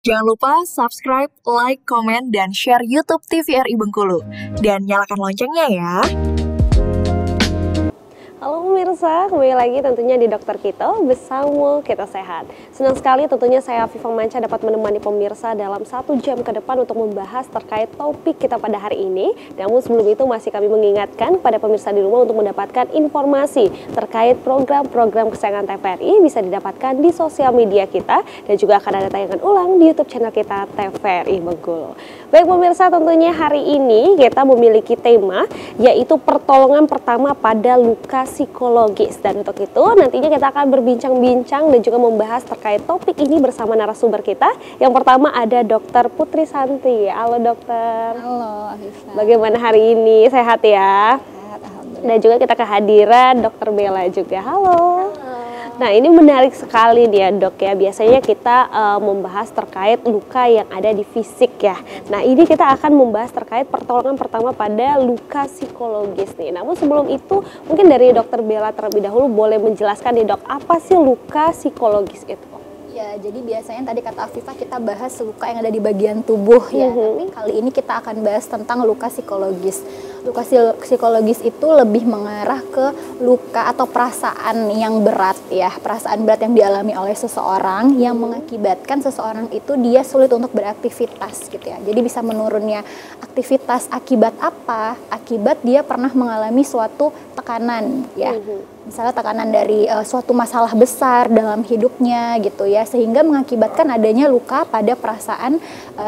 Jangan lupa subscribe, like, komen, dan share YouTube TVRI Bengkulu. Dan nyalakan loncengnya ya. Halo pemirsa, kembali lagi tentunya di Dokter Kito bersama Kita Sehat. Senang sekali tentunya saya Afifa Manca dapat menemani pemirsa dalam 1 jam ke depan untuk membahas terkait topik kita pada hari ini. Namun sebelum itu masih kami mengingatkan pada pemirsa di rumah untuk mendapatkan informasi terkait program-program kesayangan TVRI bisa didapatkan di sosial media kita dan juga akan ada tayangan ulang di YouTube channel kita TVRI Bengkulu. Baik pemirsa, tentunya hari ini kita memiliki tema yaitu pertolongan pertama pada luka psikologis, dan untuk itu nantinya kita akan berbincang-bincang dan juga membahas terkait topik ini bersama narasumber kita. Yang pertama ada Dr. Putri Santi. Halo dokter. Halo Afifah. Bagaimana hari ini? Sehat ya? Sehat, alhamdulillah. Dan juga kita kehadiran Dr. Bella juga. Halo. Nah ini menarik sekali nih ya dok ya, biasanya kita membahas terkait luka yang ada di fisik ya. Nah ini kita akan membahas terkait pertolongan pertama pada luka psikologis nih. Namun sebelum itu mungkin dari dokter Bella terlebih dahulu boleh menjelaskan nih dok, apa sih luka psikologis itu? Ya, jadi biasanya tadi kata Afifah kita bahas luka yang ada di bagian tubuh ya. Tapi kali ini kita akan bahas tentang luka psikologis. Luka psikologis itu lebih mengarah ke luka atau perasaan yang berat ya. Perasaan berat yang dialami oleh seseorang yang mengakibatkan seseorang itu dia sulit untuk beraktivitas gitu ya. Jadi bisa menurunnya aktivitas akibat apa? Akibat dia pernah mengalami suatu tekanan ya. Misalnya tekanan dari suatu masalah besar dalam hidupnya gitu ya, sehingga mengakibatkan adanya luka pada perasaan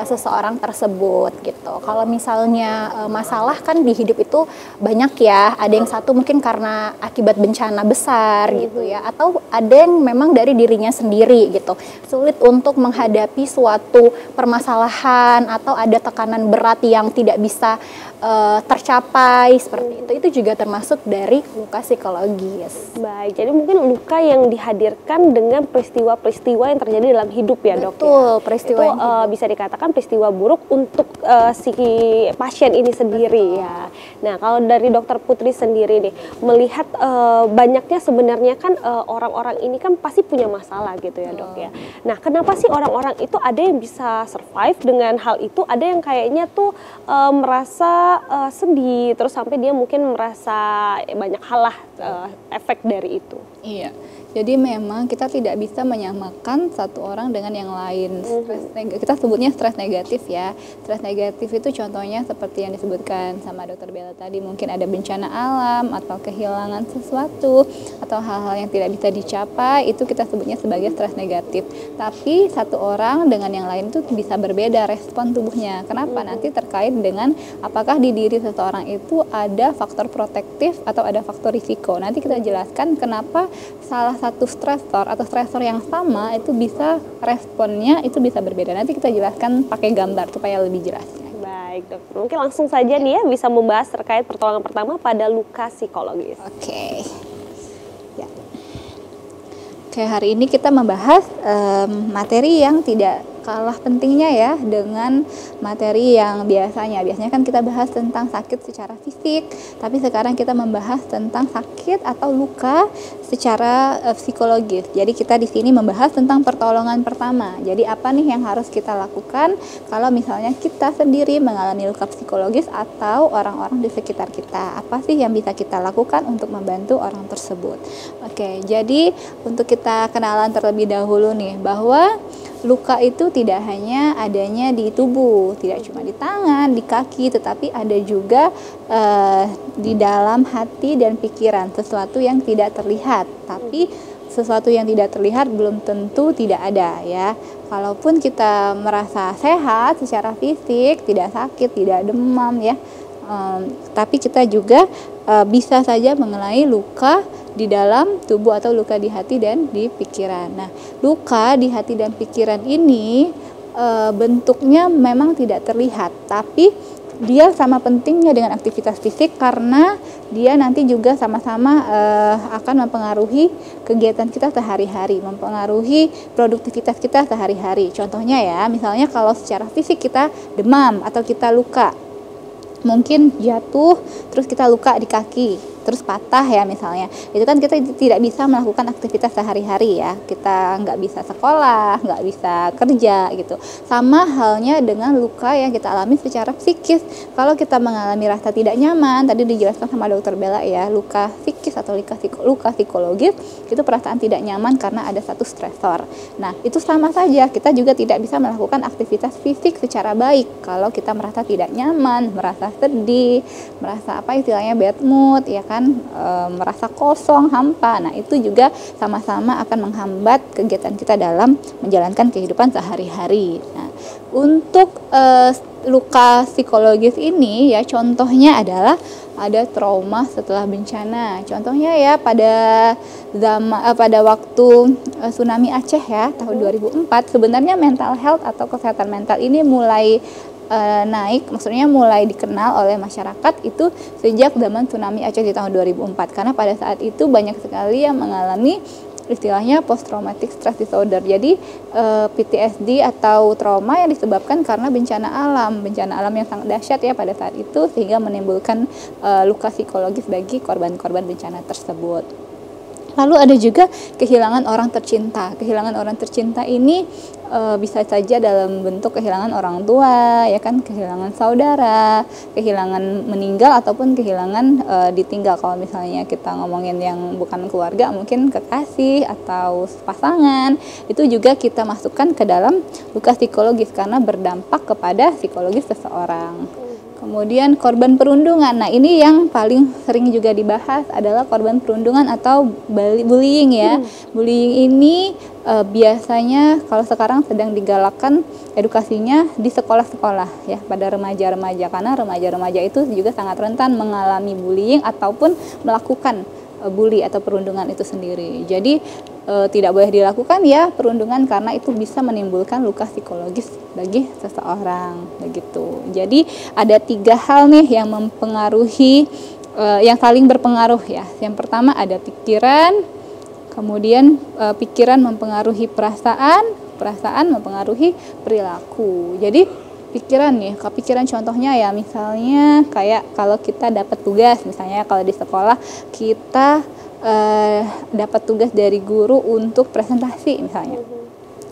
seseorang tersebut gitu. Kalau misalnya masalah kan di hidup itu banyak ya, ada yang satu mungkin karena akibat bencana besar gitu ya, atau ada yang memang dari dirinya sendiri gitu, sulit untuk menghadapi suatu permasalahan atau ada tekanan berat yang tidak bisa tercapai seperti itu juga termasuk dari luka psikologis. Baik, jadi mungkin luka yang dihadirkan dengan peristiwa-peristiwa yang terjadi dalam hidup ya dok. Betul, peristiwa itu bisa dikatakan peristiwa buruk untuk si pasien ini sendiri. Betul. Ya. Nah kalau dari dokter Putri sendiri nih melihat banyaknya sebenarnya kan orang-orang ini kan pasti punya masalah gitu ya dok ya. Nah kenapa sih orang-orang itu ada yang bisa survive dengan hal itu, ada yang kayaknya tuh merasa sedih terus sampai dia mungkin merasa banyak hal lah efek dari itu. Iya, jadi memang kita tidak bisa menyamakan satu orang dengan yang lain. Kita sebutnya stres negatif ya. Stres negatif itu contohnya seperti yang disebutkan sama dokter Bella tadi, mungkin ada bencana alam atau kehilangan sesuatu atau hal-hal yang tidak bisa dicapai, itu kita sebutnya sebagai stres negatif. Tapi satu orang dengan yang lain itu bisa berbeda respon tubuhnya. Kenapa? Nanti terkait dengan apakah di diri seseorang itu ada faktor protektif atau ada faktor risiko. Nanti kita jelaskan kenapa salah satu stresor atau stresor yang sama itu bisa responnya itu bisa berbeda. Nanti kita jelaskan pakai gambar supaya lebih jelas. Baik dokter, mungkin langsung saja nih ya bisa membahas terkait pertolongan pertama pada luka psikologis. Oke. Ya. Oke, hari ini kita membahas materi yang tidak kalah pentingnya ya dengan materi yang biasanya. Biasanya kan kita bahas tentang sakit secara fisik, tapi sekarang kita membahas tentang sakit atau luka secara psikologis. Jadi kita di sini membahas tentang pertolongan pertama. Jadi apa nih yang harus kita lakukan kalau misalnya kita sendiri mengalami luka psikologis atau orang-orang di sekitar kita. Apa sih yang bisa kita lakukan untuk membantu orang tersebut? Oke, jadi untuk kita kenalan terlebih dahulu nih bahwa luka itu tidak hanya adanya di tubuh, tidak cuma di tangan, di kaki, tetapi ada juga di dalam hati dan pikiran, sesuatu yang tidak terlihat. Tapi sesuatu yang tidak terlihat belum tentu tidak ada ya. Kalaupun kita merasa sehat secara fisik, tidak sakit, tidak demam ya, tapi kita juga bisa saja mengenai luka di dalam tubuh atau luka di hati dan di pikiran. Nah, luka di hati dan pikiran ini bentuknya memang tidak terlihat, tapi dia sama pentingnya dengan aktivitas fisik karena dia nanti juga sama-sama akan mempengaruhi kegiatan kita sehari-hari, mempengaruhi produktivitas kita sehari-hari. Contohnya ya, misalnya kalau secara fisik kita demam atau kita luka, mungkin jatuh terus kita luka di kaki, terus patah ya misalnya, itu kan kita tidak bisa melakukan aktivitas sehari-hari ya, kita nggak bisa sekolah, nggak bisa kerja gitu. Sama halnya dengan luka yang kita alami secara psikis. Kalau kita mengalami rasa tidak nyaman, tadi dijelaskan sama dokter Bella ya, luka psikis atau luka psikologis itu perasaan tidak nyaman karena ada satu stresor. Nah itu sama saja, kita juga tidak bisa melakukan aktivitas fisik secara baik kalau kita merasa tidak nyaman, merasa sedih, merasa apa istilahnya bad mood ya kan, merasa kosong, hampa. Nah itu juga sama-sama akan menghambat kegiatan kita dalam menjalankan kehidupan sehari-hari. Nah untuk luka psikologis ini ya contohnya adalah ada trauma setelah bencana. Contohnya ya pada waktu tsunami Aceh ya tahun 2004, sebenarnya mental health atau kesehatan mental ini mulai naik, maksudnya mulai dikenal oleh masyarakat itu sejak zaman tsunami Aceh di tahun 2004, karena pada saat itu banyak sekali yang mengalami istilahnya post traumatic stress disorder. Jadi PTSD atau trauma yang disebabkan karena bencana alam yang sangat dahsyat ya pada saat itu, sehingga menimbulkan luka psikologis bagi korban-korban bencana tersebut. Lalu ada juga kehilangan orang tercinta. Kehilangan orang tercinta ini bisa saja dalam bentuk kehilangan orang tua, ya kan, kehilangan saudara, kehilangan meninggal ataupun kehilangan ditinggal. Kalau misalnya kita ngomongin yang bukan keluarga, mungkin kekasih atau pasangan, itu juga kita masukkan ke dalam luka psikologis karena berdampak kepada psikologis seseorang. Kemudian korban perundungan. Nah, ini yang paling sering juga dibahas adalah korban perundungan atau bullying ya. Bullying ini biasanya kalau sekarang sedang digalakkan edukasinya di sekolah-sekolah ya pada remaja-remaja, karena remaja-remaja itu juga sangat rentan mengalami bullying ataupun melakukan bully atau perundungan itu sendiri. Jadi tidak boleh dilakukan ya perundungan karena itu bisa menimbulkan luka psikologis bagi seseorang begitu. Jadi ada 3 hal nih yang mempengaruhi, yang saling berpengaruh ya. Yang pertama ada pikiran, kemudian pikiran mempengaruhi perasaan, perasaan mempengaruhi perilaku. Jadi kepikiran contohnya ya, misalnya kayak kalau kita dapat tugas, misalnya kalau di sekolah kita dapat tugas dari guru untuk presentasi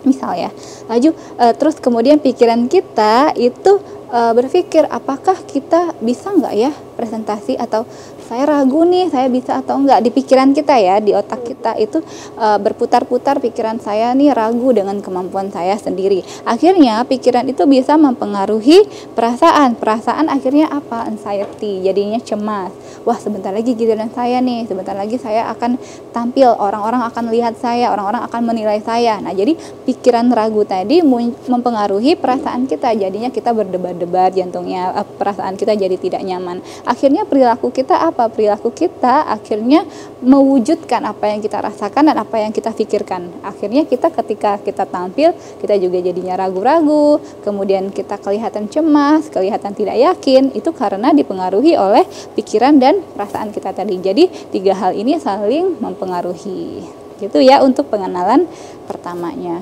misalnya, laju terus kemudian pikiran kita itu berpikir apakah kita bisa nggak ya presentasi, atau saya ragu nih saya bisa atau enggak. Di pikiran kita ya, di otak kita itu berputar-putar pikiran, saya nih ragu dengan kemampuan saya sendiri. Akhirnya pikiran itu bisa mempengaruhi perasaan akhirnya apa? Anxiety, jadinya cemas. Wah, sebentar lagi giliran saya nih, sebentar lagi saya akan tampil, orang-orang akan lihat saya, orang-orang akan menilai saya. Nah, jadi pikiran ragu tadi mempengaruhi perasaan kita, jadinya kita berdebar-debar jantungnya, perasaan kita jadi tidak nyaman. Akhirnya perilaku kita apa? Perilaku kita akhirnya mewujudkan apa yang kita rasakan dan apa yang kita pikirkan. Akhirnya kita ketika kita tampil, kita juga jadinya ragu-ragu, kemudian kita kelihatan cemas, kelihatan tidak yakin, itu karena dipengaruhi oleh pikiran dan perasaan kita tadi. Jadi 3 hal ini saling mempengaruhi. Gitu ya untuk pengenalan pertamanya.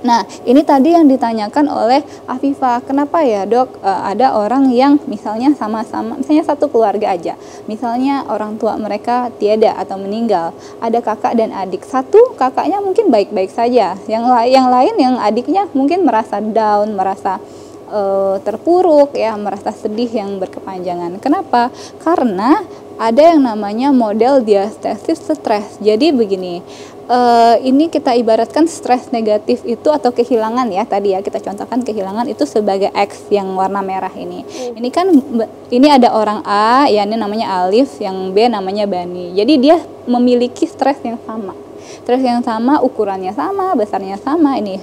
Nah, ini tadi yang ditanyakan oleh Afifah, kenapa ya dok ada orang yang misalnya sama-sama, misalnya satu keluarga aja, misalnya orang tua mereka tiada atau meninggal, ada kakak dan adik, satu kakaknya mungkin baik-baik saja, yang lain yang adiknya mungkin merasa down, merasa terpuruk ya, merasa sedih yang berkepanjangan. Kenapa? Karena ada yang namanya model diastasis stres. Jadi begini, ini kita ibaratkan stres negatif itu atau kehilangan ya, tadi ya kita contohkan kehilangan itu sebagai X yang warna merah ini. Ini kan ini ada orang A ya, ini namanya Alif, yang B namanya Bani. Jadi dia memiliki stres yang sama. Stres yang sama, ukurannya sama, besarnya sama, ini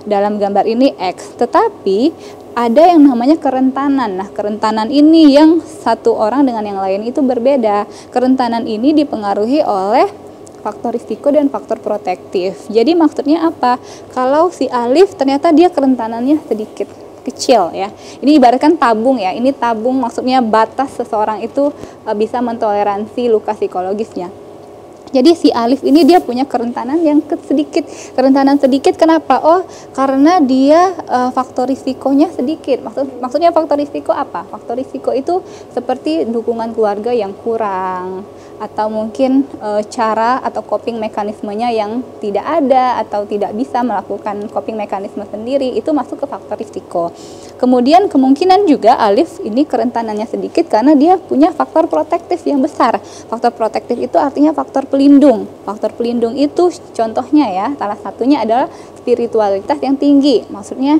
dalam gambar ini X. Tetapi ada yang namanya kerentanan. Nah, kerentanan ini yang satu orang dengan yang lain itu berbeda. Kerentanan ini dipengaruhi oleh faktor risiko dan faktor protektif. Jadi maksudnya apa? Kalau si Alif ternyata dia kerentanannya sedikit kecil ya. Ini ibaratkan tabung ya. Ini tabung, maksudnya batas seseorang itu bisa mentoleransi luka psikologisnya. Jadi si Alif ini dia punya kerentanan yang sedikit. Kerentanan sedikit kenapa? Oh, karena dia faktor risikonya sedikit. Maksudnya faktor risiko apa? Faktor risiko itu seperti dukungan keluarga yang kurang, atau mungkin cara atau coping mekanismenya yang tidak ada, atau tidak bisa melakukan coping mekanisme sendiri, itu masuk ke faktor risiko. Kemudian kemungkinan juga Alif ini kerentanannya sedikit karena dia punya faktor protektif yang besar. Faktor protektif itu artinya faktor pelindung. Faktor pelindung itu contohnya ya, salah satunya adalah spiritualitas yang tinggi. Maksudnya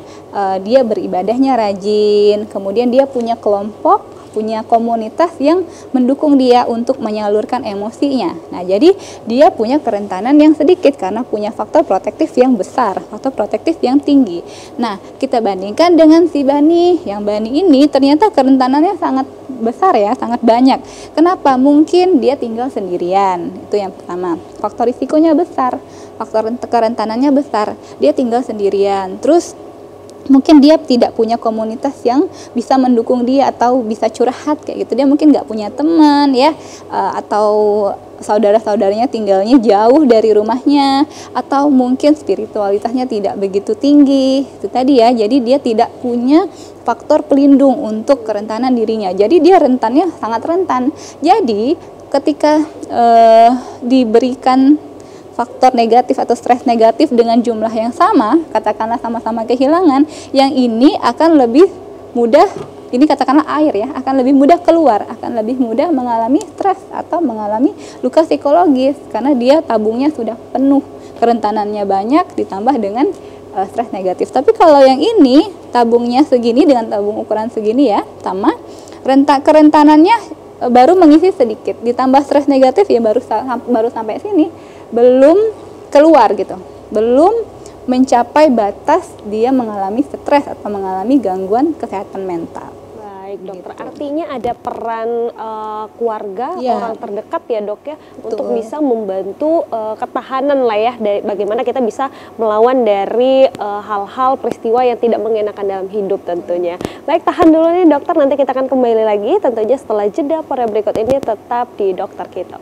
dia beribadahnya rajin, kemudian dia punya kelompok, punya komunitas yang mendukung dia untuk menyalurkan emosinya. Nah, jadi dia punya kerentanan yang sedikit karena punya faktor protektif yang besar, faktor protektif yang tinggi. Nah, kita bandingkan dengan si Bani. Yang Bani ini ternyata kerentanannya sangat besar ya, sangat banyak. Kenapa? Mungkin dia tinggal sendirian. Itu yang pertama. Faktor risikonya besar, faktor kerentanannya besar. Dia tinggal sendirian. Terus mungkin dia tidak punya komunitas yang bisa mendukung dia atau bisa curhat kayak gitu. Dia mungkin nggak punya teman ya, atau saudara-saudaranya tinggalnya jauh dari rumahnya, atau mungkin spiritualitasnya tidak begitu tinggi. Itu tadi ya. Jadi dia tidak punya faktor pelindung untuk kerentanan dirinya. Jadi dia rentannya sangat rentan. Jadi ketika diberikan faktor negatif atau stres negatif dengan jumlah yang sama, katakanlah sama-sama kehilangan, yang ini akan lebih mudah, ini katakanlah air ya, akan lebih mudah keluar, akan lebih mudah mengalami stres atau mengalami luka psikologis karena dia tabungnya sudah penuh, kerentanannya banyak ditambah dengan stres negatif. Tapi kalau yang ini tabungnya segini dengan tabung ukuran segini ya, sama, kerentanannya baru mengisi sedikit, ditambah stres negatif ya baru sampai sini, belum keluar gitu, belum mencapai batas dia mengalami stres atau mengalami gangguan kesehatan mental. Baik dokter, Gitu. artinya ada peran keluarga, Iya. orang terdekat ya dok ya, Betul. untuk bisa membantu ketahanan lah ya, dari bagaimana kita bisa melawan dari hal-hal peristiwa yang tidak mengenakan dalam hidup tentunya. Baik, tahan dulu nih dokter, nanti kita akan kembali lagi tentunya setelah jeda. Pada berikut ini tetap di Dokter Kito.